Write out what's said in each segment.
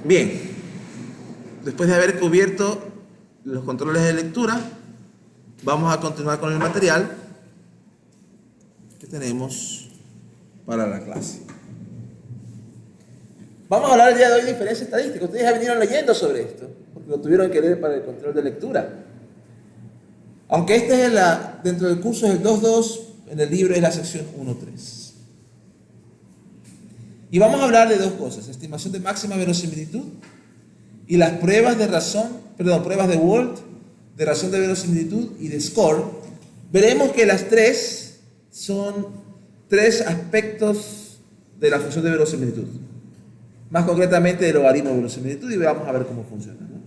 Bien, después de haber cubierto los controles de lectura, vamos a continuar con el material que tenemos para la clase. Vamos a hablar el día de hoy de diferencia estadística. Ustedes ya vinieron leyendo sobre esto, porque lo tuvieron que leer para el control de lectura. Aunque este es dentro del curso es el 2.2, en el libro es la sección 1.3. Y vamos a hablar de dos cosas: estimación de máxima verosimilitud y las pruebas de pruebas de Wald, de razón de verosimilitud y de score. Veremos que las tres son tres aspectos de la función de verosimilitud. Más concretamente del logaritmo de verosimilitud, y vamos a ver cómo funciona, ¿no?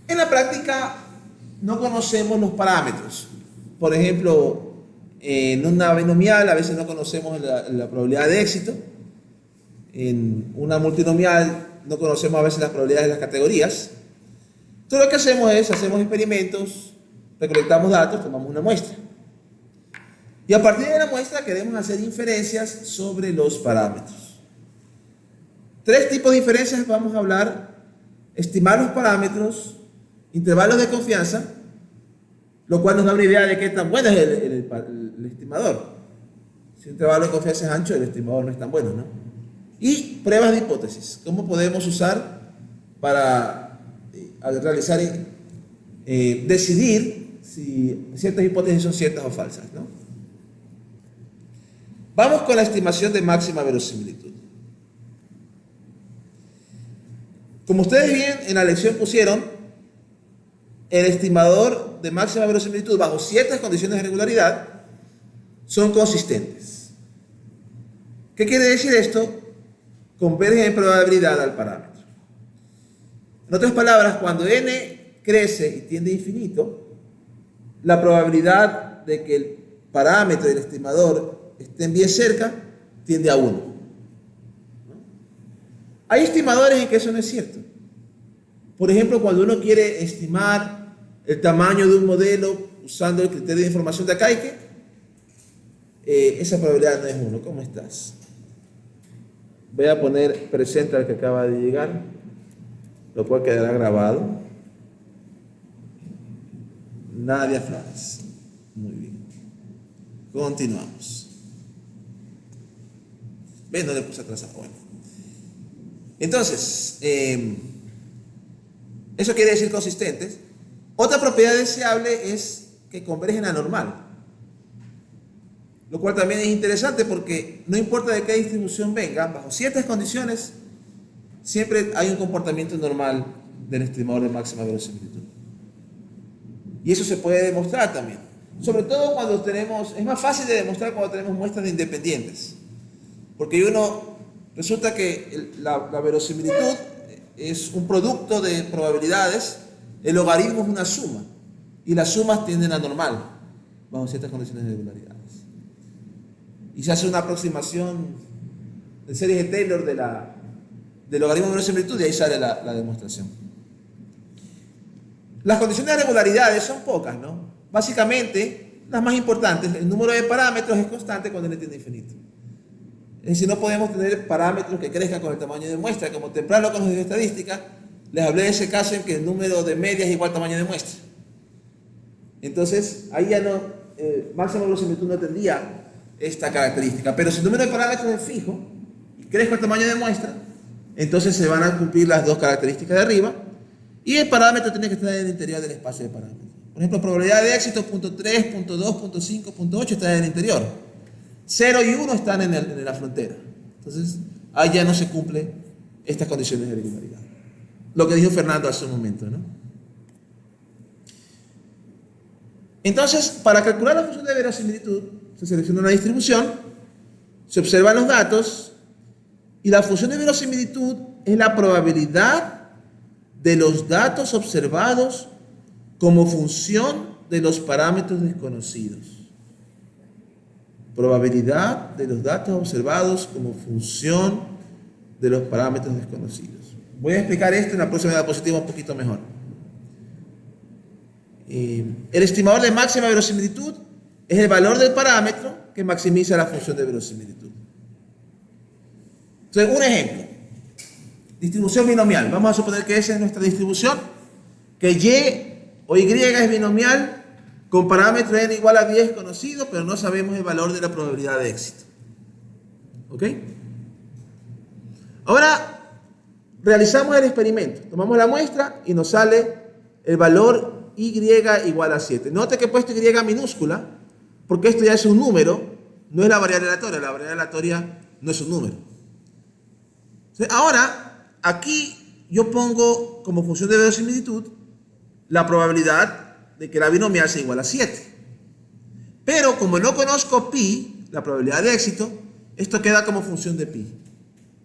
En la práctica no conocemos los parámetros. Por ejemplo, en una binomial a veces no conocemos la probabilidad de éxito. En una multinomial no conocemos a veces las probabilidades de las categorías. Todo lo que hacemos es, hacemos experimentos, recolectamos datos, tomamos una muestra. Y a partir de la muestra queremos hacer inferencias sobre los parámetros. Tres tipos de inferencias vamos a hablar: estimar los parámetros, intervalos de confianza, lo cual nos da una idea de qué tan bueno es el estimador. Si un intervalo de confianza es ancho, el estimador no es tan bueno, ¿no? Y pruebas de hipótesis, cómo podemos usar para realizar, decidir si ciertas hipótesis son ciertas o falsas, ¿no? Vamos con la estimación de máxima verosimilitud. Como ustedes bien en la lección pusieron, el estimador de máxima verosimilitud bajo ciertas condiciones de regularidad son consistentes. ¿Qué quiere decir esto? Convergen en probabilidad al parámetro. En otras palabras, cuando n crece y tiende a infinito, la probabilidad de que el parámetro y el estimador estén bien cerca tiende a 1. Hay estimadores en que eso no es cierto. Por ejemplo, cuando uno quiere estimar el tamaño de un modelo usando el criterio de información de Akaike, esa probabilidad no es 1. ¿Cómo estás? Voy a poner presente al que acaba de llegar, lo cual quedará grabado. Nadia Flores. Muy bien. Continuamos. ¿Ven? No le puse atrasado. Bueno. Entonces, eso quiere decir consistentes. Otra propiedad deseable es que convergen a normal. Lo cual también es interesante porque no importa de qué distribución venga, bajo ciertas condiciones, siempre hay un comportamiento normal del estimador de máxima verosimilitud. Y eso se puede demostrar también. Sobre todo cuando es más fácil de demostrar cuando tenemos muestras de independientes. Porque resulta que la verosimilitud es un producto de probabilidades, el logaritmo es una suma, y las sumas tienden a normal, bajo ciertas condiciones de regularidades. Y se hace una aproximación de series de Taylor del logaritmo de verosimilitud, y ahí sale la demostración. Las condiciones de regularidades son pocas, ¿no? Básicamente, las más importantes: el número de parámetros es constante cuando n tiende a infinito. Es decir, no podemos tener parámetros que crezcan con el tamaño de muestra. Como temprano con los de estadística, les hablé de ese caso en que el número de medias es igual al tamaño de muestra. Entonces, ahí ya no, máxima verosimilitud no tendría esta característica. Pero si el número de parámetros es fijo y crece con el tamaño de muestra, entonces se van a cumplir las dos características de arriba, y el parámetro tiene que estar en el interior del espacio de parámetros. Por ejemplo, probabilidad de éxito, punto 3, punto 2, punto 5, punto 8 está en el interior. 0 y 1 están en la frontera. Entonces, ahí ya no se cumplen estas condiciones de regularidad. Lo que dijo Fernando hace un momento, ¿no? Entonces, para calcular la función de verosimilitud, se selecciona una distribución, se observan los datos, y la función de verosimilitud es la probabilidad de los datos observados como función de los parámetros desconocidos. Probabilidad de los datos observados como función de los parámetros desconocidos. Voy a explicar esto en la próxima diapositiva un poquito mejor. El estimador de máxima verosimilitud es el valor del parámetro que maximiza la función de verosimilitud. Entonces, un ejemplo. Distribución binomial. Vamos a suponer que esa es nuestra distribución, que Y o Y es binomial con parámetro n igual a 10 conocido, pero no sabemos el valor de la probabilidad de éxito. ¿Ok? Ahora realizamos el experimento. Tomamos la muestra y nos sale el valor Y igual a 7. Note que he puesto Y minúscula, porque esto ya es un número, no es la variable aleatoria. La variable aleatoria no es un número. Ahora, aquí yo pongo como función de verosimilitud la probabilidad de que la binomial sea igual a 7. Pero como no conozco pi, la probabilidad de éxito, esto queda como función de pi.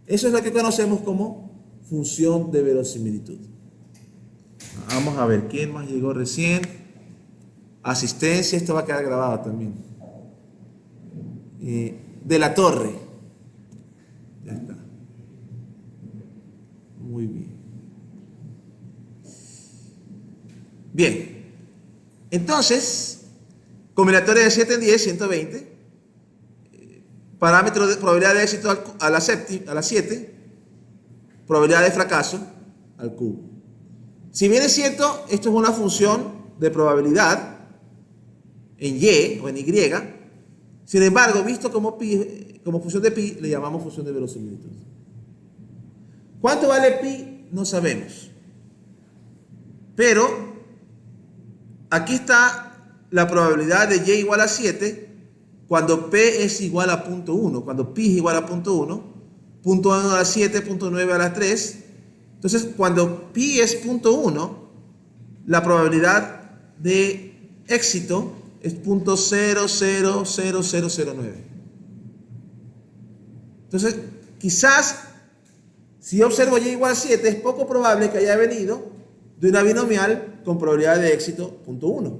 Eso es lo que conocemos como función de verosimilitud. Vamos a ver, ¿quién más llegó recién? Asistencia, esto va a quedar grabado también. De la Torre. Ya está. Muy bien. Bien. Entonces, combinatoria de 7 en 10, 120. Parámetro de probabilidad de éxito a la 7. Probabilidad de fracaso al cubo. Si bien es cierto, esto es una función de probabilidad en Y o en Y. Sin embargo, visto como pi, como función de pi, le llamamos función de verosimilitud. ¿Cuánto vale pi? No sabemos. Pero aquí está la probabilidad de Y igual a 7 cuando P es igual a 0.1. Cuando pi es igual a 0.1, 0.1 a la 7, 0.9 a la 3. Entonces, cuando pi es 0.1, la probabilidad de éxito es 0.000009. Entonces, quizás, si yo observo Y igual a 7, es poco probable que haya venido de una binomial con probabilidad de éxito 0.1.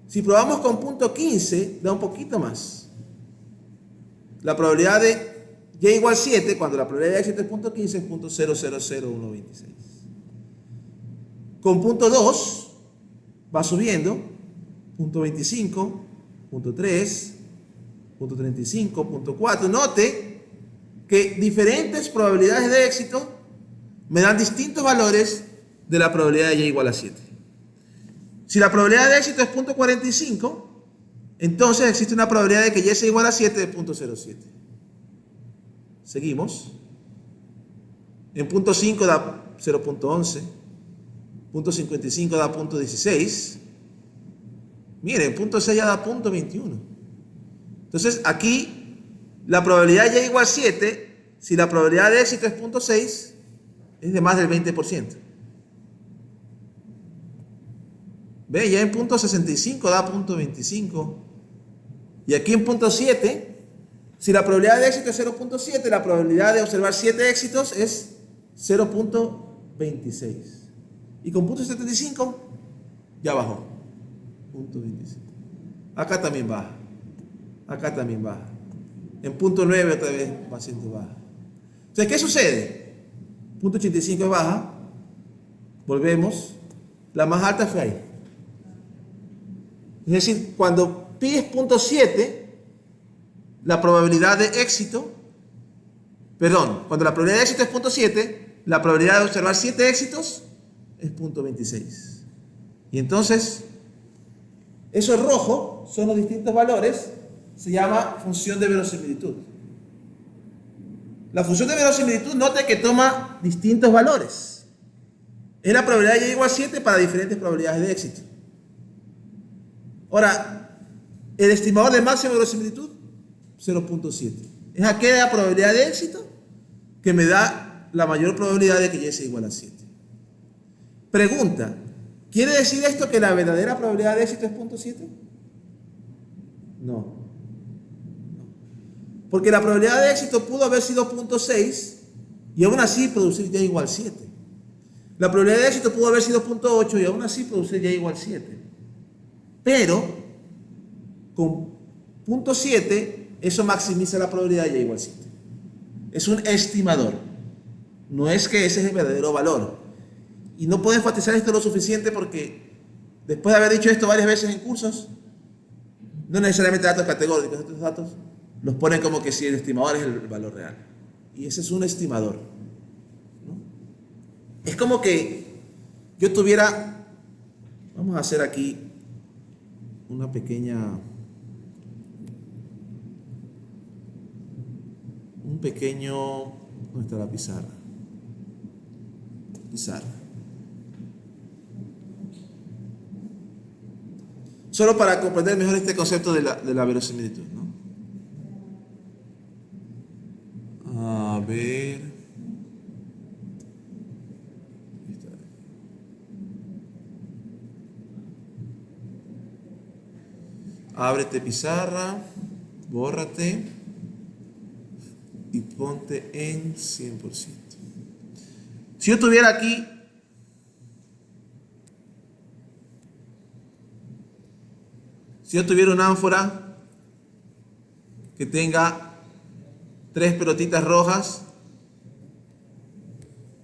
Si probamos con 0.15, da un poquito más. La probabilidad de Y igual a 7, cuando la probabilidad de éxito es 0.15, es 0.000126. Con 0.2 va subiendo, 0.25, 0.3, 0.35, 0.4. Note que diferentes probabilidades de éxito me dan distintos valores de la probabilidad de Y igual a 7. Si la probabilidad de éxito es 0.45, entonces existe una probabilidad de que Y sea igual a 7 de 0.07. Seguimos. En 0.5 da 0.11. 0.55 da 0.16. Miren, 0.6 ya da 0.21. Entonces aquí la probabilidad de Y igual a 7, si la probabilidad de éxito es 0.6, es de más del 20%. Ve, ya en 0.65 da 0.25. Y aquí en 0.7, si la probabilidad de éxito es 0.7, la probabilidad de observar 7 éxitos es 0.26. Y con 0.75 ya bajó. 0.25. Acá también baja. Acá también baja. En 0.9 otra vez va siendo baja. Entonces, ¿qué sucede? 0.85 es baja. Volvemos. La más alta fue ahí. Es decir, cuando pi es 0.7, la probabilidad de éxito, cuando la probabilidad de éxito es 0.7, la probabilidad de observar 7 éxitos es 0.26. Y entonces, eso rojo son los distintos valores, se llama función de verosimilitud. La función de verosimilitud, note que toma distintos valores. Es la probabilidad de Y igual a 7 para diferentes probabilidades de éxito. Ahora, el estimador de máxima verosimilitud, 0.7. Es aquella probabilidad de éxito que me da la mayor probabilidad de que Y sea igual a 7. Pregunta, ¿quiere decir esto que la verdadera probabilidad de éxito es 0.7? No. Porque la probabilidad de éxito pudo haber sido 0.6 y aún así producir Y igual a 7. La probabilidad de éxito pudo haber sido 0.8 y aún así producir Y igual a 7. Pero con 0.7 eso maximiza la probabilidad de Y igual a 7. Es un estimador. No es que ese es el verdadero valor. Y no puedo enfatizar esto lo suficiente porque después de haber dicho esto varias veces en cursos, no necesariamente datos categóricos, estos datos los ponen como que si el estimador es el valor real. Y ese es un estimador, ¿no? Es como que yo tuviera, vamos a hacer aquí una pequeña, un pequeño, ¿dónde está la pizarra? Pizarra. Solo para comprender mejor este concepto de la verosimilitud, ¿no? A ver. Ábrete pizarra, bórrate y ponte en 100%. Si yo tuviera aquí una ánfora que tenga 3 pelotitas rojas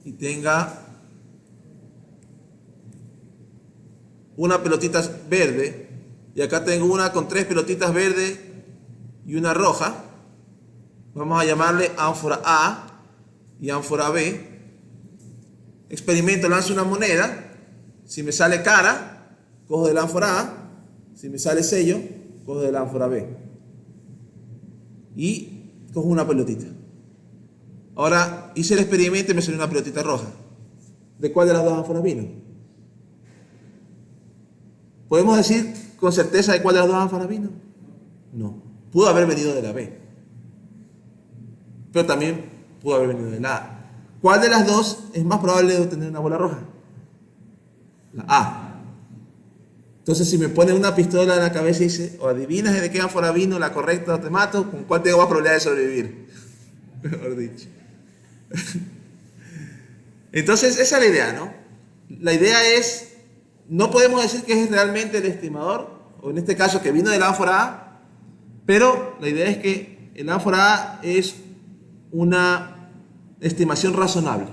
y tenga una pelotita verde, y acá tengo una con 3 pelotitas verdes y una roja, vamos a llamarle ánfora A y ánfora B. Experimento, lanzo una moneda, si me sale cara, cojo de la ánfora A, si me sale sello, cojo de la ánfora B y cojo una pelotita. Ahora hice el experimento y me salió una pelotita roja. ¿De cuál de las dos ánforas vino? ¿Podemos decir con certeza de cuál de las dos ánforas vino? No. Pudo haber venido de la B, pero también pudo haber venido de la A. ¿Cuál de las dos es más probable de obtener una bola roja? La A. Entonces, si me ponen una pistola en la cabeza y dice, o adivinas de qué ánfora vino la correcta o te mato, ¿con cuál tengo más probabilidad de sobrevivir? Mejor dicho. Entonces, esa es la idea, ¿no? La idea es, no podemos decir que es realmente el estimador, o en este caso que vino de la ánfora A, pero la idea es que el ánfora A es una estimación razonable.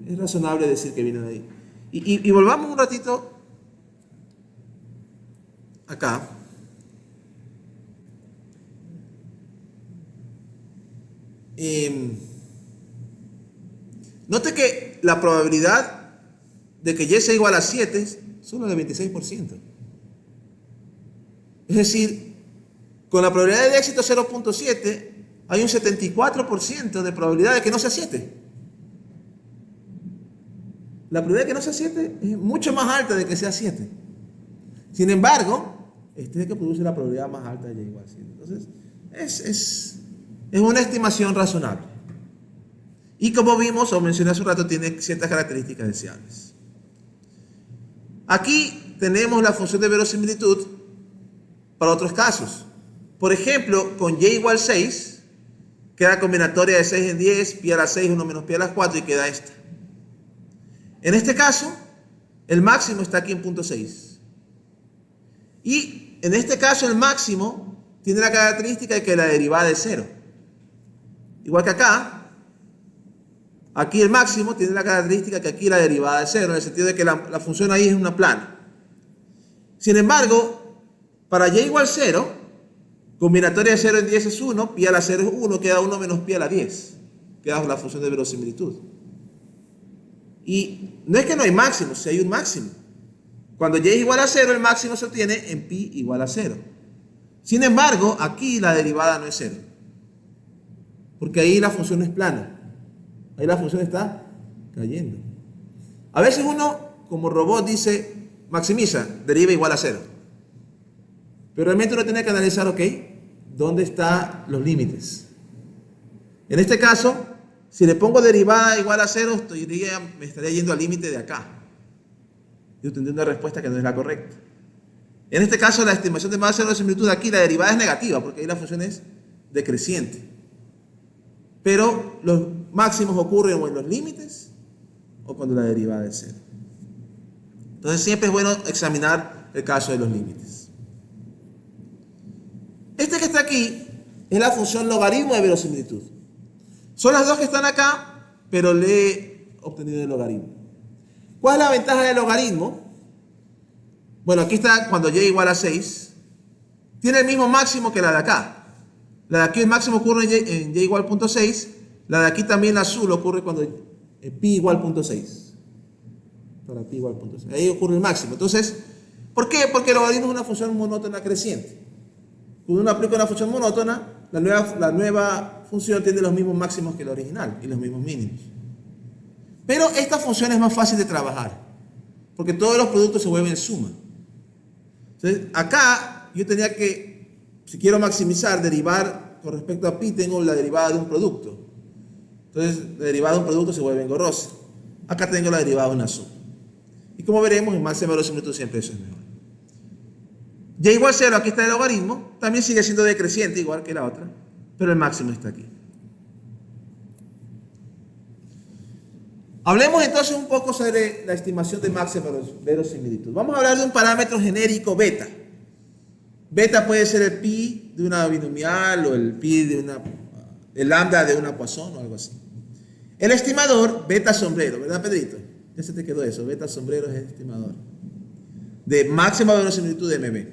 Es razonable decir que vino de ahí. Y volvamos un ratito acá. Note que la probabilidad de que Y sea igual a 7 es solo de 26%. Es decir, con la probabilidad de éxito 0.7 hay un 74% de probabilidad de que no sea 7. La probabilidad de que no sea 7 es mucho más alta de que sea 7. Sin embargo, este es el que produce la probabilidad más alta de Y igual a 7. Entonces, es una estimación razonable. Y como vimos o mencioné hace un rato, tiene ciertas características deseables. Aquí tenemos la función de verosimilitud para otros casos. Por ejemplo, con Y igual 6, queda combinatoria de 6 en 10, pi a la 6, 1 menos pi a la 4 y queda esta. En este caso, el máximo está aquí en punto 6. Y en este caso el máximo tiene la característica de que la derivada es 0. Igual que acá, aquí el máximo tiene la característica que aquí la derivada es 0, en el sentido de que la función ahí es una plana. Sin embargo, para Y igual 0, combinatoria de 0 en 10 es 1, pi a la 0 es 1, queda 1 menos pi a la 10. Queda la función de verosimilitud. Y no es que no hay máximo, si hay un máximo. Cuando Y es igual a 0, el máximo se obtiene en pi igual a 0. Sin embargo, aquí la derivada no es 0. Porque ahí la función es plana. Ahí la función está cayendo. A veces uno, como robot, dice, maximiza, deriva igual a 0. Pero realmente uno tiene que analizar, ok, ¿dónde están los límites? En este caso, si le pongo derivada igual a 0, me estaría yendo al límite de acá. Y obtendré una respuesta que no es la correcta. En este caso, la estimación de más cero de similitud aquí, la derivada es negativa, porque ahí la función es decreciente. Pero los máximos ocurren o en los límites o cuando la derivada es 0. Entonces siempre es bueno examinar el caso de los límites. Este que está aquí es la función logaritmo de verosimilitud. Son las dos que están acá, pero le he obtenido el logaritmo. ¿Cuál es la ventaja del logaritmo? Bueno, aquí está cuando Y igual a 6. Tiene el mismo máximo que la de acá. La de aquí el máximo ocurre en y igual 0.6. La de aquí también azul ocurre cuando pi igual 0.6. Para pi igual 0.6. Ahí ocurre el máximo. Entonces, ¿por qué? Porque el logaritmo es una función monótona creciente. Cuando uno aplica una función monótona, la nueva función tiene los mismos máximos que la original y los mismos mínimos. Pero esta función es más fácil de trabajar, porque todos los productos se vuelven suma. Entonces, acá yo tenía que, si quiero maximizar, derivar con respecto a pi, tengo la derivada de un producto. Entonces, la derivada de un producto se vuelve engorrosa. Acá tengo la derivada de una suma. Y como veremos, en máxima verosimilitud siempre eso es mejor. Y igual 0, aquí está el logaritmo, también sigue siendo decreciente, igual que la otra, pero el máximo está aquí. Hablemos entonces un poco sobre la estimación de máxima verosimilitud. Vamos a hablar de un parámetro genérico beta. Beta puede ser el pi de una binomial o el pi de el lambda de una Poisson o algo así. El estimador, beta sombrero, ¿verdad, Pedrito? Ya se te quedó eso, beta sombrero es el estimador de máxima verosimilitud de MB.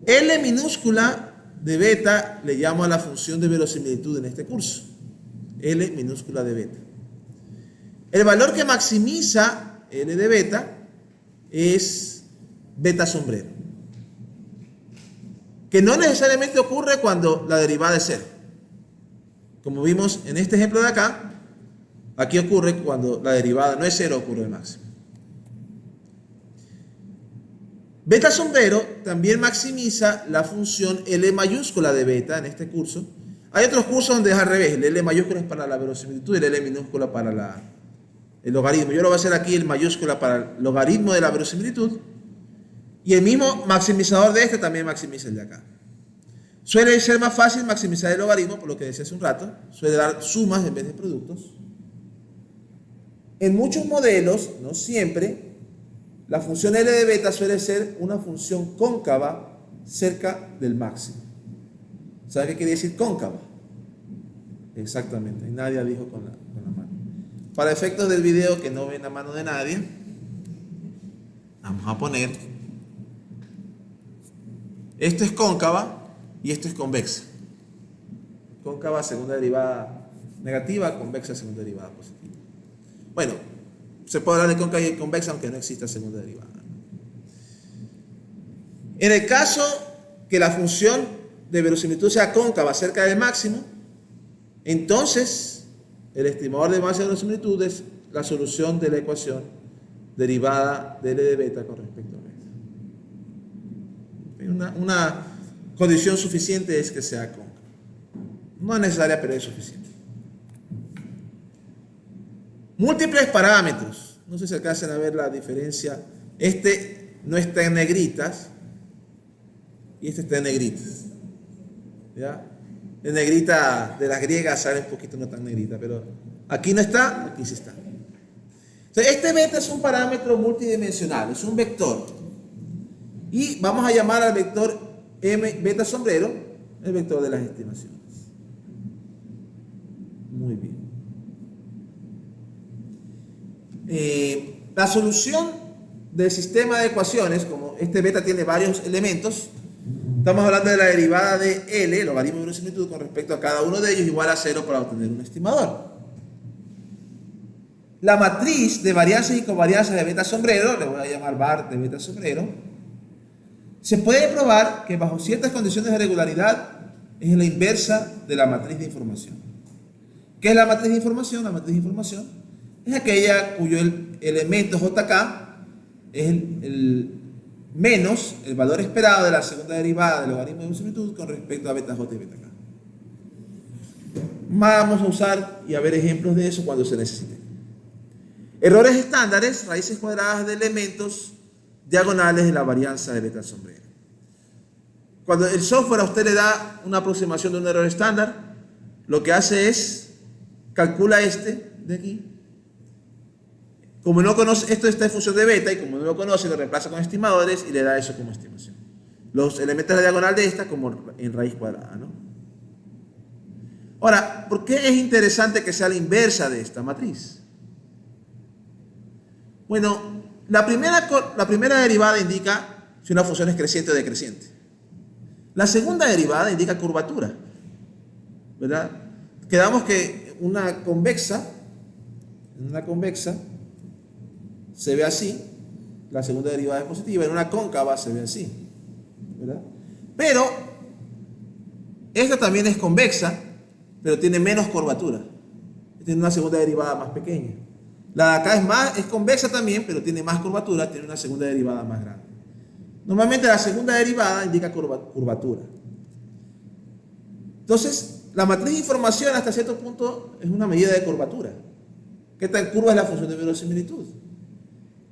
L minúscula de beta le llamo a la función de verosimilitud en este curso. L minúscula de beta. El valor que maximiza L de beta es beta sombrero, que no necesariamente ocurre cuando la derivada es 0. Como vimos en este ejemplo de acá, aquí ocurre cuando la derivada no es 0, ocurre el máximo. Beta sombrero también maximiza la función L mayúscula de beta en este curso. Hay otros cursos donde es al revés, el L mayúscula es para la verosimilitud y el L minúscula para el logaritmo. Yo lo voy a hacer aquí el mayúscula para el logaritmo de la verosimilitud, y el mismo maximizador de este también maximiza el de acá. Suele ser más fácil maximizar el logaritmo, por lo que decía hace un rato, suele dar sumas en vez de productos. En muchos modelos, no siempre, la función L de beta suele ser una función cóncava cerca del máximo. ¿Sabe qué quiere decir cóncava? Exactamente, y nadie dijo con la mano. Para efectos del video que no ven la mano de nadie, vamos a poner, esto es cóncava y esto es convexa. Cóncava, segunda derivada negativa, convexa, segunda derivada positiva. Bueno, se puede hablar de cóncava y convexa aunque no exista segunda derivada. En el caso que la función de verosimilitud sea cóncava cerca del máximo, entonces el estimador de máxima verosimilitud es la solución de la ecuación derivada de L de beta con respecto a beta. Una condición suficiente es que sea cóncava. No es necesaria, pero es suficiente. Múltiples parámetros. No sé si alcanzan a ver la diferencia. Este no está en negritas y este está en negritas. ¿Ya? En negrita de las griegas sale un poquito no tan negrita, pero aquí no está, aquí sí está. Entonces, este beta es un parámetro multidimensional, es un vector. Y vamos a llamar al vector M beta sombrero el vector de las estimaciones. Muy bien. La solución del sistema de ecuaciones, como este beta tiene varios elementos, estamos hablando de la derivada de L, logaritmo de verosimilitud, con respecto a cada uno de ellos igual a 0 para obtener un estimador. La matriz de varianzas y covarianzas de beta sombrero, le voy a llamar var de beta sombrero, se puede probar que bajo ciertas condiciones de regularidad es la inversa de la matriz de información. ¿Qué es la matriz de información? La matriz de información es aquella cuyo elemento JK es el menos el valor esperado de la segunda derivada del logaritmo de verosimilitud con respecto a beta J y beta K. Vamos a usar y a ver ejemplos de eso cuando se necesite. Errores estándares, raíces cuadradas de elementos diagonales de la varianza de beta sombrero. Cuando el software a usted le da una aproximación de un error estándar, lo que hace es calcula este de aquí. Como no conoce, esto está en función de beta y como no lo conoce, lo reemplaza con estimadores y le da eso como estimación. Los elementos de la diagonal de esta como en raíz cuadrada, ¿no? Ahora, ¿por qué es interesante que sea la inversa de esta matriz? Bueno, la primera derivada indica si una función es creciente o decreciente. La segunda derivada indica curvatura. ¿verdad? Quedamos que en una convexa se ve así, la segunda derivada es positiva, en una cóncava se ve así, ¿verdad? Pero esta también es convexa, pero tiene menos curvatura, tiene una segunda derivada más pequeña. La de acá es convexa también, pero tiene más curvatura, tiene una segunda derivada más grande. Normalmente la segunda derivada indica curvatura. Entonces, la matriz de información hasta cierto punto es una medida de curvatura. ¿Qué tan curva es la función de verosimilitud?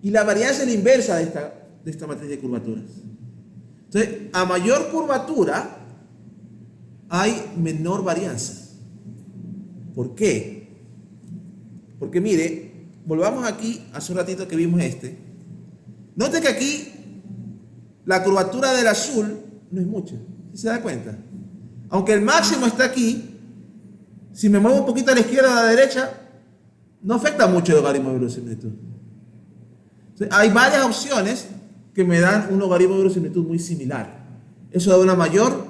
Y la varianza es la inversa de esta matriz de curvaturas. Entonces, a mayor curvatura, hay menor varianza. ¿Por qué? Porque mire, volvamos aquí, hace un ratito que vimos este. Note que aquí la curvatura del azul no es mucha. ¿Sí se da cuenta? Aunque el máximo está aquí, si me muevo un poquito a la izquierda o a la derecha, no afecta mucho el logaritmo de verosimilitud. Hay varias opciones que me dan un logaritmo de verosimilitud muy similar. Eso da una mayor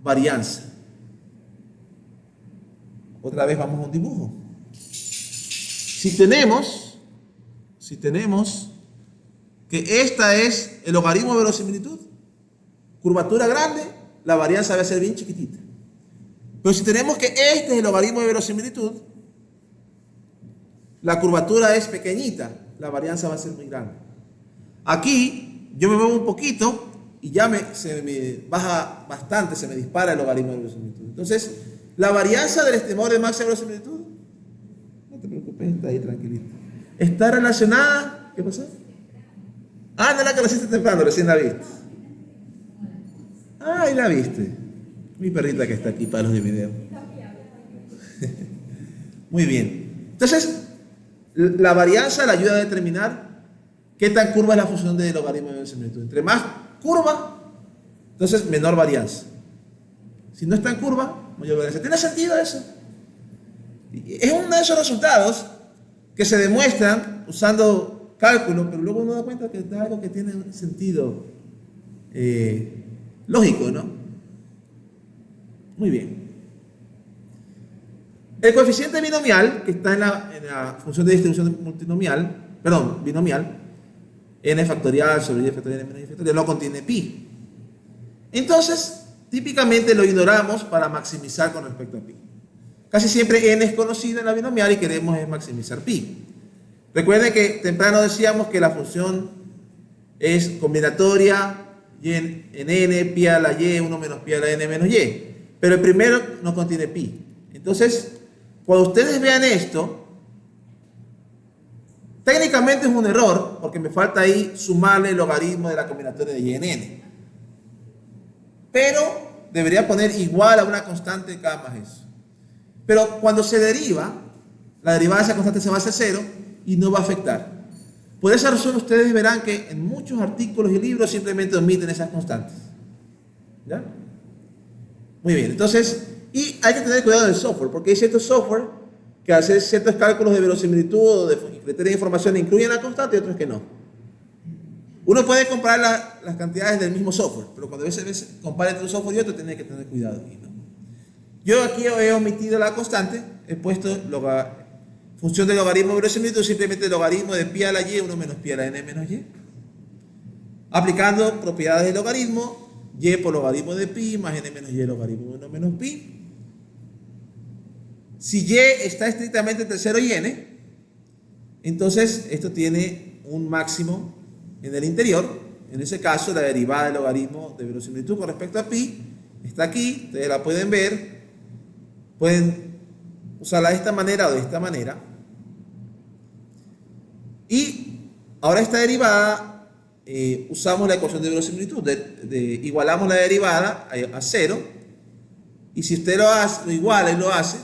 varianza. Otra vez vamos a un dibujo. Si tenemos que esta es el logaritmo de verosimilitud, curvatura grande, la varianza va a ser bien chiquitita. Pero si tenemos que este es el logaritmo de verosimilitud, la curvatura es pequeñita, la varianza va a ser muy grande. Aquí yo me muevo un poquito y ya se me baja bastante, se me dispara el logaritmo de verosimilitud. Entonces, la varianza del estimador de máxima verosimilitud, no te preocupes, está ahí tranquilito, está relacionada, ¿qué pasó? Ah, no, la que la hiciste temprano, recién la viste. Ah, ahí la viste. Mi perrita que está aquí para los de video. Muy bien. Entonces, la varianza la ayuda a determinar qué tan curva es la función de logaritmo de verosimilitud. Entre más curva, entonces menor varianza. Si no está en curva, mayor varianza. ¿Tiene sentido eso? Es uno de esos resultados que se demuestran usando cálculo, pero luego uno da cuenta que es algo que tiene un sentido lógico, ¿no? Muy bien. El coeficiente binomial, que está en la función de distribución binomial, n factorial sobre y factorial n menos y factorial, no contiene pi. Entonces, típicamente lo ignoramos para maximizar con respecto a pi. Casi siempre n es conocido en la binomial y queremos maximizar pi. Recuerden que temprano decíamos que la función es combinatoria y en n, pi a la y, 1 menos pi a la n menos y. Pero el primero no contiene pi. Entonces, cuando ustedes vean esto, técnicamente es un error, porque me falta ahí sumarle el logaritmo de la combinatoria de y en n. Pero debería poner igual a una constante k más eso. Pero cuando se deriva, la derivada de esa constante se va a hacer 0 y no va a afectar. Por esa razón ustedes verán que en muchos artículos y libros simplemente omiten esas constantes. ¿Ya? Muy bien, entonces, y hay que tener cuidado del software, porque hay ciertos software que hacen ciertos cálculos de verosimilitud o de criterios de información incluyen la constante y otros que no. Uno puede comparar las cantidades del mismo software, pero cuando a veces compara entre un software y otro, tiene que tener cuidado. ¿No? Yo aquí he omitido la constante, he puesto función del logaritmo de verosimilitud, simplemente el logaritmo de pi a la y, 1 menos pi a la n menos y. Aplicando propiedades del logaritmo, y por logaritmo de pi más n menos y logaritmo de 1 menos pi. Si y está estrictamente entre 0 y n, entonces esto tiene un máximo en el interior. En ese caso, la derivada del logaritmo de verosimilitud con respecto a pi está aquí, ustedes la pueden ver, pueden usarla de esta manera o de esta manera. Y ahora esta derivada, usamos la ecuación de verosimilitud, igualamos la derivada a 0, y si usted lo iguala y lo hace,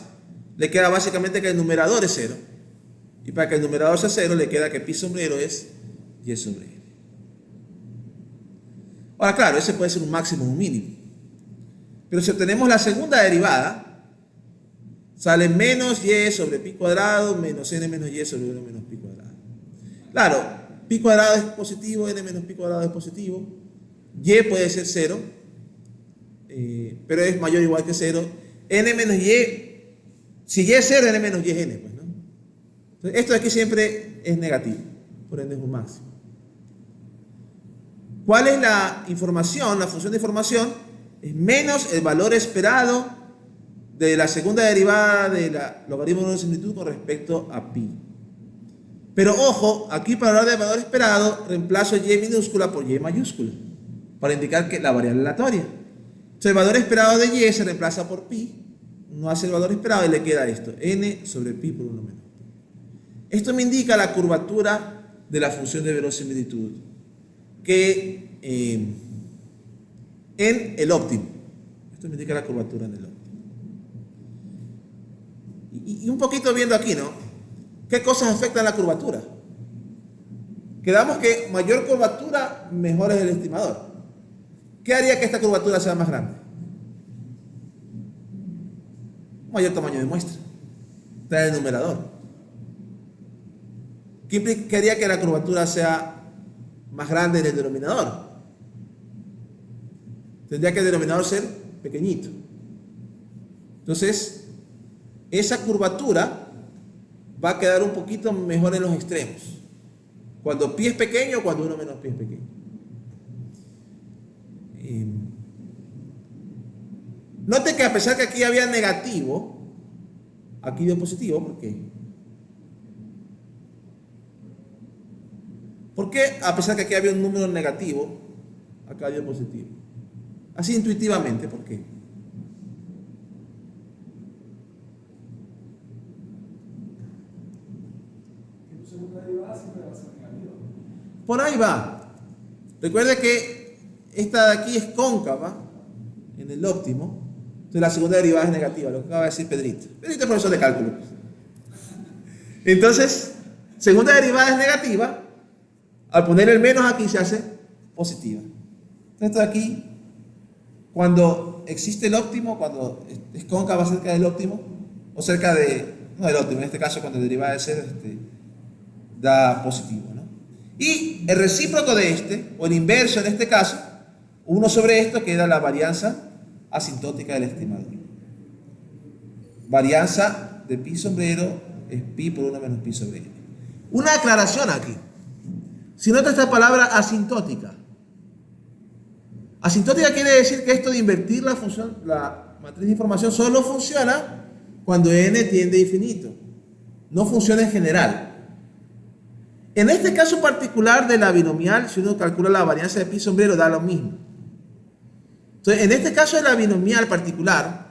le queda básicamente que el numerador es 0. Y para que el numerador sea 0, le queda que pi sobre 0 es y sobre n. Ahora, claro, ese puede ser un máximo o un mínimo. Pero si obtenemos la segunda derivada, sale menos y sobre pi cuadrado menos n menos y sobre 1 menos pi cuadrado. Claro, pi cuadrado es positivo, n menos pi cuadrado es positivo, y puede ser 0, pero es mayor o igual que 0. n menos y, si y es 0, n menos y es n, pues, ¿no? Entonces, esto de aquí siempre es negativo, por ende es un máximo. ¿Cuál es la información? La función de información es menos el valor esperado de la segunda derivada de la logaritmo de similitud con respecto a pi. Pero ojo, aquí para hablar de valor esperado, reemplazo y minúscula por y mayúscula, para indicar que la variable aleatoria. Entonces el valor esperado de y se reemplaza por pi, no hace el valor esperado y le queda esto, n sobre pi por 1 menos pi. Esto me indica la curvatura de la función de verosimilitud, que en el óptimo. Esto me indica la curvatura en el óptimo. Y un poquito viendo aquí, ¿no? ¿Qué cosas afectan la curvatura? Quedamos que mayor curvatura, mejor es el estimador. ¿Qué haría que esta curvatura sea más grande? Mayor tamaño de muestra. Está en el numerador. ¿Qué haría que la curvatura sea más grande en el denominador? Tendría que el denominador ser pequeñito. Entonces, esa curvatura va a quedar un poquito mejor en los extremos. Cuando pi es pequeño, cuando 1 menos pi es pequeño. Note que a pesar que aquí había negativo, aquí dio positivo. ¿Por qué? ¿Por qué a pesar que aquí había un número negativo, acá dio positivo? Así intuitivamente, ¿por qué? Por ahí va. Recuerde que esta de aquí es cóncava en el óptimo. Entonces la segunda derivada es negativa, lo que acaba de decir Pedrito. Pedrito es profesor de cálculo. Entonces, segunda derivada es negativa. Al poner el menos aquí se hace positiva. Entonces esto de aquí, cuando existe el óptimo, cuando es cóncava cerca del óptimo, o cerca de, no del óptimo, en este caso cuando la derivada es 0, da positivo, ¿no? Y el recíproco de este, o el inverso en este caso, 1 sobre esto queda la varianza asintótica del estimador. Varianza de pi sombrero es pi por 1 menos pi sobre n. Una aclaración aquí. Si nota esta palabra asintótica. Asintótica quiere decir que esto de invertir la función, la matriz de información, solo funciona cuando n tiende a infinito. No funciona en general. En este caso particular de la binomial, si uno calcula la varianza de pi sombrero, da lo mismo. Entonces, en este caso de la binomial particular,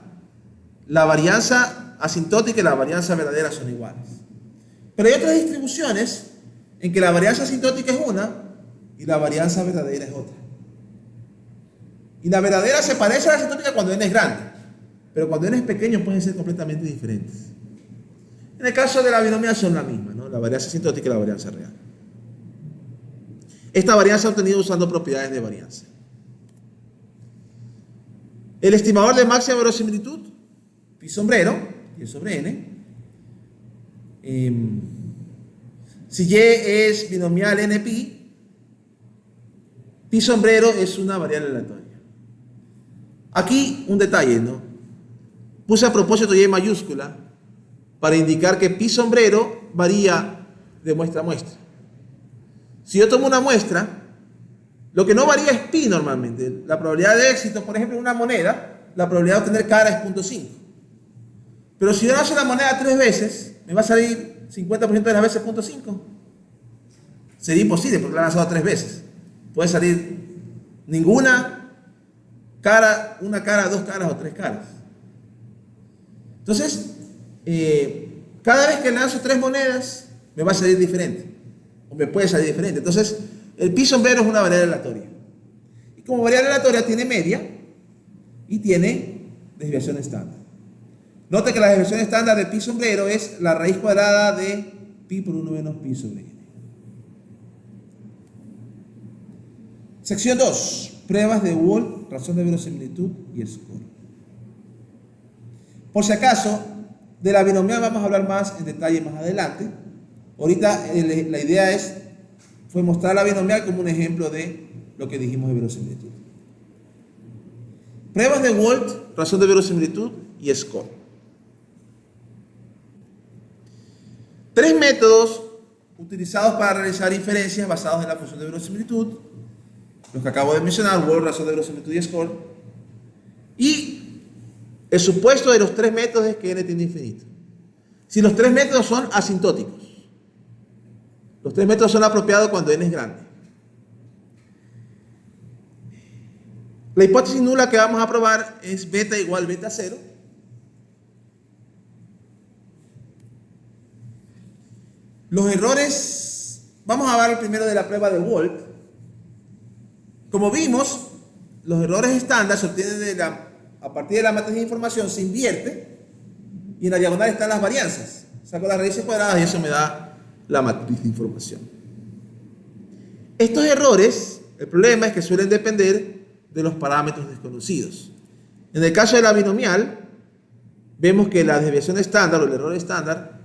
la varianza asintótica y la varianza verdadera son iguales. Pero hay otras distribuciones en que la varianza asintótica es una y la varianza verdadera es otra. Y la verdadera se parece a la asintótica cuando n es grande, pero cuando n es pequeño pueden ser completamente diferentes. En el caso de la binomial son la misma, ¿no? La varianza asintótica y la varianza real. Esta varianza obtenida usando propiedades de varianza. El estimador de máxima verosimilitud, pi sombrero, y sobre n. Si y es binomial n pi, pi sombrero es una variable aleatoria. Aquí un detalle, ¿no? Puse a propósito y mayúscula para indicar que pi sombrero varía de muestra a muestra. Si yo tomo una muestra, lo que no varía es pi normalmente. La probabilidad de éxito, por ejemplo, en una moneda, la probabilidad de obtener cara es 0.5. Pero si yo lanzo la moneda 3 veces, me va a salir 50% de las veces 0.5. Sería imposible porque la he lanzado 3 veces. Puede salir ninguna cara, una cara, 2 caras o 3 caras. Entonces, cada vez que lanzo 3 monedas, me va a salir diferente. O me puede salir diferente. Entonces, el pi sombrero es una variable aleatoria. Y como variable aleatoria tiene media y tiene desviación estándar. Note que la desviación estándar de pi sombrero es la raíz cuadrada de pi por 1 menos pi sobre n. Sección 2. Pruebas de Wolf, razón de verosimilitud y score. Por si acaso, de la binomial vamos a hablar más en detalle más adelante. Ahorita la idea fue mostrar la binomial como un ejemplo de lo que dijimos de verosimilitud. Pruebas de Wolf, razón de verosimilitud y score. Tres métodos utilizados para realizar inferencias basados en la función de verosimilitud, los que acabo de mencionar: WORD, razón de verosimilitud y score. Y el supuesto de los tres métodos es que n tiende a infinito. Si los tres métodos son asintóticos, los tres métodos son apropiados cuando n es grande. La hipótesis nula que vamos a probar es beta igual beta 0. Los errores, vamos a ver primero de la prueba de Wold. Como vimos, los errores estándar se obtienen a partir de la matriz de información, se invierte y en la diagonal están las varianzas. Saco las raíces cuadradas y eso me da la matriz de información. Estos errores, el problema es que suelen depender de los parámetros desconocidos. En el caso de la binomial, vemos que la desviación estándar o el error estándar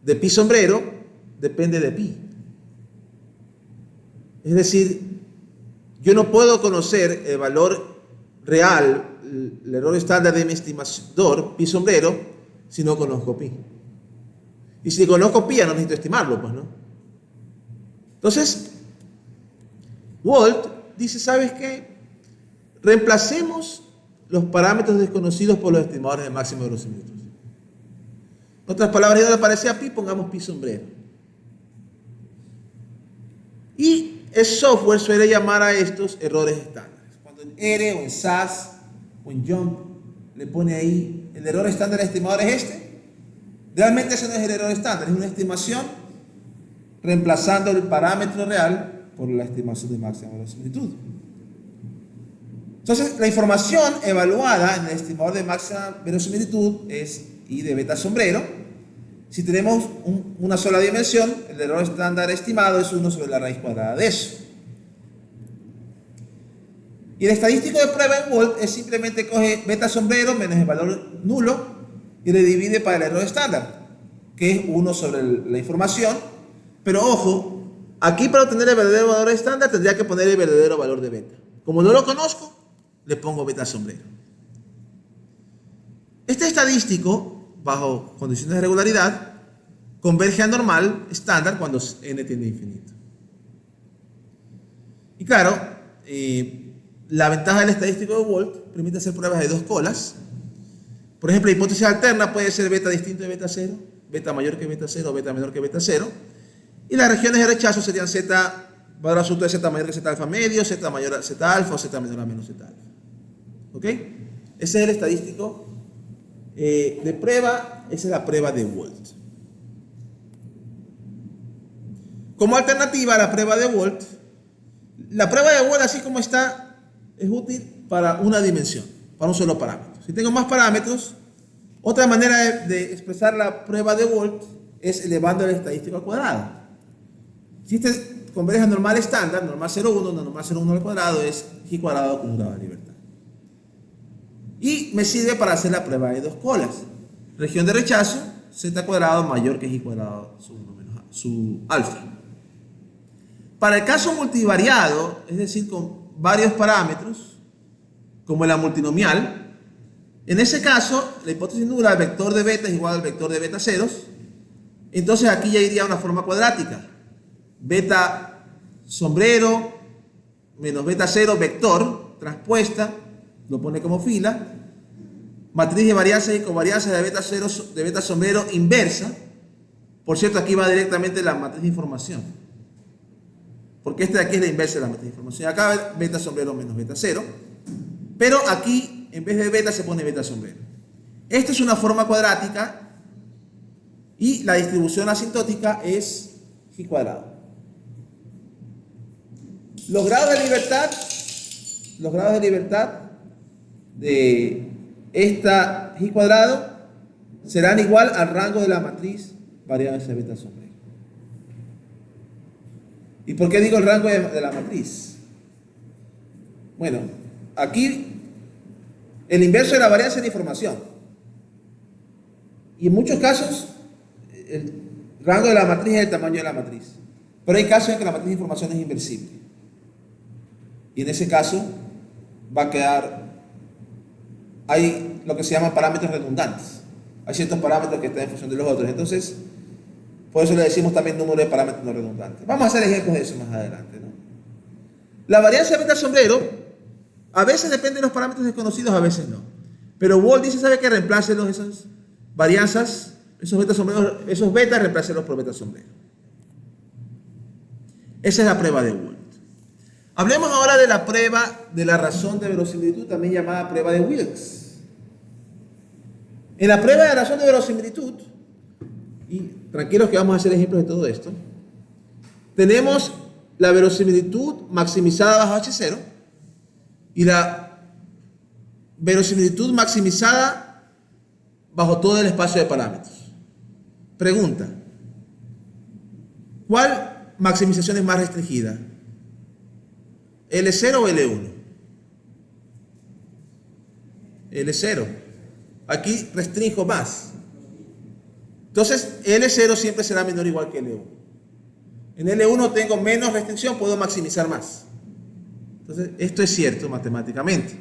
de pi sombrero depende de pi. Es decir, yo no puedo conocer el valor real, el error estándar de mi estimador, pi sombrero, si no conozco pi. Y si conozco pi, ya no necesito estimarlo, pues, ¿no? Entonces, Wold dice, ¿sabes qué? Reemplacemos los parámetros desconocidos por los estimadores de máxima verosimilitud. En otras palabras, si no le parecía pi, pongamos pi sombrero. Y el software suele llamar a estos errores estándares. Cuando en R o en SAS o en Jump le pone ahí el error estándar del estimador es este, realmente ese no es el error estándar, es una estimación reemplazando el parámetro real por la estimación de máxima verosimilitud. Entonces, la información evaluada en el estimador de máxima verosimilitud es I de beta sombrero. Si tenemos una sola dimensión, el error estándar estimado es 1 sobre la raíz cuadrada de eso. Y el estadístico de prueba en Wold es simplemente coge beta sombrero menos el valor nulo y le divide para el error estándar, que es 1 sobre la información. Pero ojo, aquí para obtener el verdadero valor estándar tendría que poner el verdadero valor de beta. Como no lo conozco, le pongo beta sombrero. Este estadístico, bajo condiciones de regularidad, converge a normal estándar cuando n tiende a infinito. Y claro, la ventaja del estadístico de Wold permite hacer pruebas de dos colas. Por ejemplo, la hipótesis alterna puede ser beta distinto de beta 0, beta mayor que beta 0, beta menor que beta 0. Y las regiones de rechazo serían z, valor absoluto de z mayor que z alfa medio, z mayor a z alfa o z menor a menos z alfa. ¿Ok? Ese es el estadístico de prueba, esa es la prueba de Wold. Como alternativa a la prueba de Wold, la prueba de Wold así como está es útil para una dimensión, para un solo parámetro. Si tengo más parámetros, otra manera de expresar la prueba de Wold es elevando el estadístico al cuadrado. Si este converge a normal estándar, normal 0,1, normal 0,1 al cuadrado es g cuadrado con un grado de libertad. Y me sirve para hacer la prueba de dos colas. Región de rechazo, z cuadrado mayor que g cuadrado su alfa. Para el caso multivariado, es decir, con varios parámetros, como la multinomial, en ese caso, la hipótesis nula, el vector de beta es igual al vector de beta ceros. Entonces aquí ya iría una forma cuadrática. Beta sombrero menos beta 0 vector transpuesta, lo pone como fila, matriz de varianzas y covarianzas de beta sombrero inversa. Por cierto, aquí va directamente la matriz de información, porque esta de aquí es la inversa de la matriz de información. Acá beta sombrero menos beta 0, pero aquí en vez de beta se pone beta sombrero. Esta es una forma cuadrática y la distribución asintótica es g cuadrado. Los grados de libertad de esta g cuadrado serán igual al rango de la matriz variable de beta sombrero. ¿Y por qué digo el rango de la matriz? Bueno, aquí el inverso de la varianza es la información. Y en muchos casos el rango de la matriz es el tamaño de la matriz. Pero hay casos en que la matriz de información es inversible. Y en ese caso va a quedar hay lo que se llaman parámetros redundantes. Hay ciertos parámetros que están en función de los otros. Entonces, por eso le decimos también número de parámetros no redundantes. Vamos a hacer ejemplos de eso más adelante, ¿no? La varianza de beta sombrero, a veces depende de los parámetros desconocidos, a veces no. Pero Wald dice, ¿sabe qué? Reemplácelos esas varianzas, esos betas sombreros, esos betas, reemplácelos por beta sombrero. Esa es la prueba de Wald. Hablemos ahora de la prueba de la razón de verosimilitud, también llamada prueba de Wilks. En la prueba de la razón de verosimilitud, y tranquilos que vamos a hacer ejemplos de todo esto, tenemos la verosimilitud maximizada bajo H0 y la verosimilitud maximizada bajo todo el espacio de parámetros. Pregunta: ¿cuál maximización es más restringida? ¿L0 o L1? L0. Aquí restringo más. Entonces, L0 siempre será menor o igual que L1. En L1 tengo menos restricción, puedo maximizar más. Entonces, esto es cierto matemáticamente.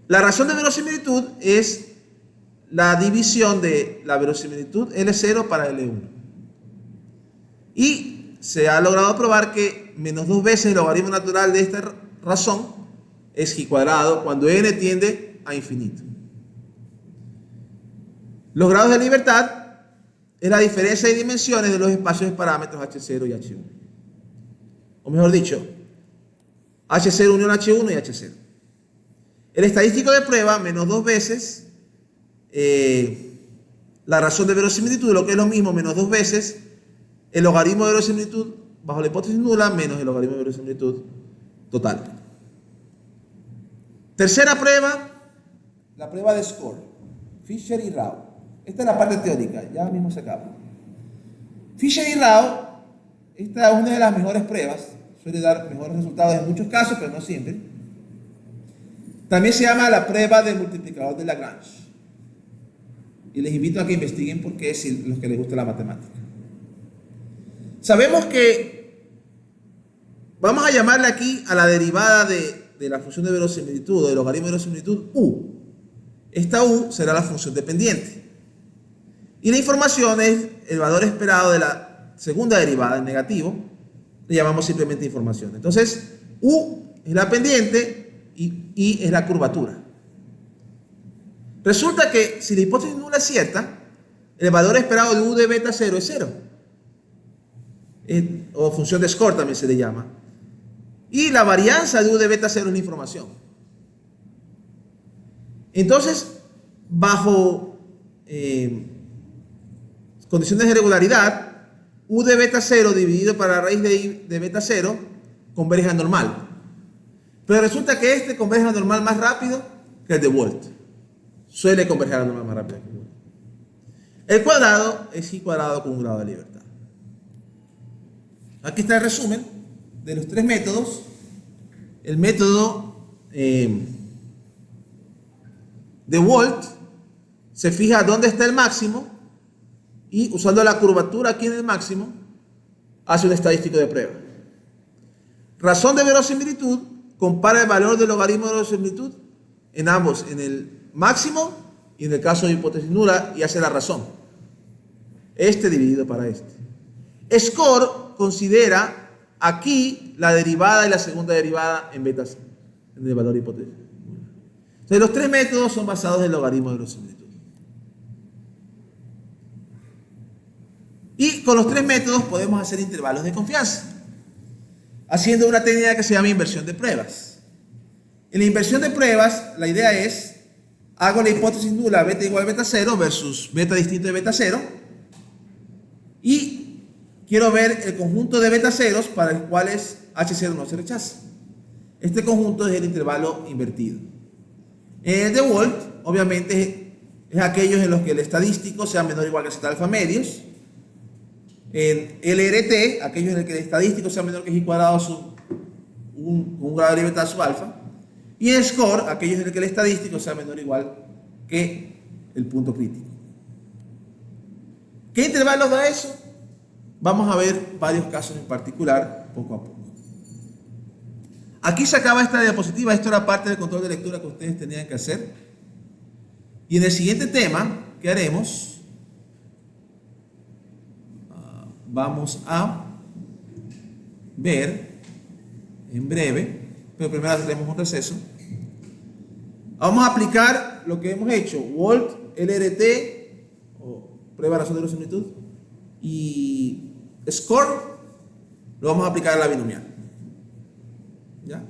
La razón de verosimilitud es la división de la verosimilitud L0 para L1. Y se ha logrado probar que menos 2 veces el logaritmo natural de esta razón es g cuadrado cuando n tiende a infinito. Los grados de libertad es la diferencia de dimensiones de los espacios de parámetros H0 y H1. O mejor dicho, H0 unión H1 y H0. El estadístico de prueba, menos 2 veces la razón de verosimilitud, lo que es lo mismo, menos 2 veces el logaritmo de verosimilitud bajo la hipótesis nula menos el logaritmo de verosimilitud total. Tercera prueba, la prueba de Score, Fisher y Rao. Esta es la parte teórica, ya mismo se acaba. Fisher y Rao, esta es una de las mejores pruebas, suele dar mejores resultados en muchos casos, pero no siempre. También se llama la prueba del multiplicador de Lagrange. Y les invito a que investiguen por qué, si los que les gusta la matemática. Sabemos que vamos a llamarle aquí a la derivada de la función de verosimilitud o del logaritmo de verosimilitud U. Esta U será la función dependiente. Y la información es el valor esperado de la segunda derivada en negativo. Le llamamos simplemente información. Entonces, U es la pendiente y I es la curvatura. Resulta que si la hipótesis nula es cierta, el valor esperado de U de beta 0 es 0. O función de Score también se le llama. Y la varianza de U de beta 0 es la información. Entonces, bajo condiciones de regularidad, U de beta 0 dividido para la raíz de I de beta 0 converge a normal. Pero resulta que este converge a normal más rápido que el de Wald. Suele converger a normal más rápido que el de Wald. El cuadrado es I cuadrado con un grado de libertad. Aquí está el resumen de los tres métodos. El método de Wald se fija dónde está el máximo y usando la curvatura aquí en el máximo hace un estadístico de prueba. Razón de verosimilitud compara el valor del logaritmo de verosimilitud en ambos, en el máximo y en el caso de hipótesis nula, y hace la razón. Este dividido para este. Score considera aquí la derivada y la segunda derivada en beta, en el valor de hipótesis. Entonces, los tres métodos son basados en el logaritmo de verosimilitud. Y con los tres métodos podemos hacer intervalos de confianza, haciendo una técnica que se llama inversión de pruebas. En la inversión de pruebas, la idea es, hago la hipótesis nula beta igual a beta 0 versus beta distinto de beta 0, y quiero ver el conjunto de beta ceros para los cuales H0 no se rechaza. Este conjunto es el intervalo invertido. En el de Wald, obviamente, es aquellos en los que el estadístico sea menor o igual que Z alfa medios. En LRT, aquellos en los que el estadístico sea menor que G cuadrado sub un grado de libertad sub alfa. Y en Score, aquellos en los que el estadístico sea menor o igual que el punto crítico. ¿Qué intervalos da eso? Vamos a ver varios casos en particular, poco a poco. Aquí se acaba esta diapositiva. Esto era parte del control de lectura que ustedes tenían que hacer. Y en el siguiente tema que haremos, vamos a ver en breve, pero primero haremos un receso. Vamos a aplicar lo que hemos hecho, Volt, LRT, o prueba de razón de verosimilitud, y Score, lo vamos a aplicar a la binomial. ¿Ya?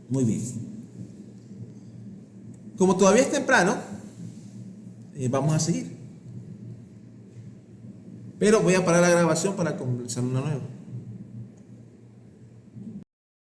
Muy bien. Como todavía es temprano, vamos a seguir. Pero voy a parar la grabación para comenzar una nueva.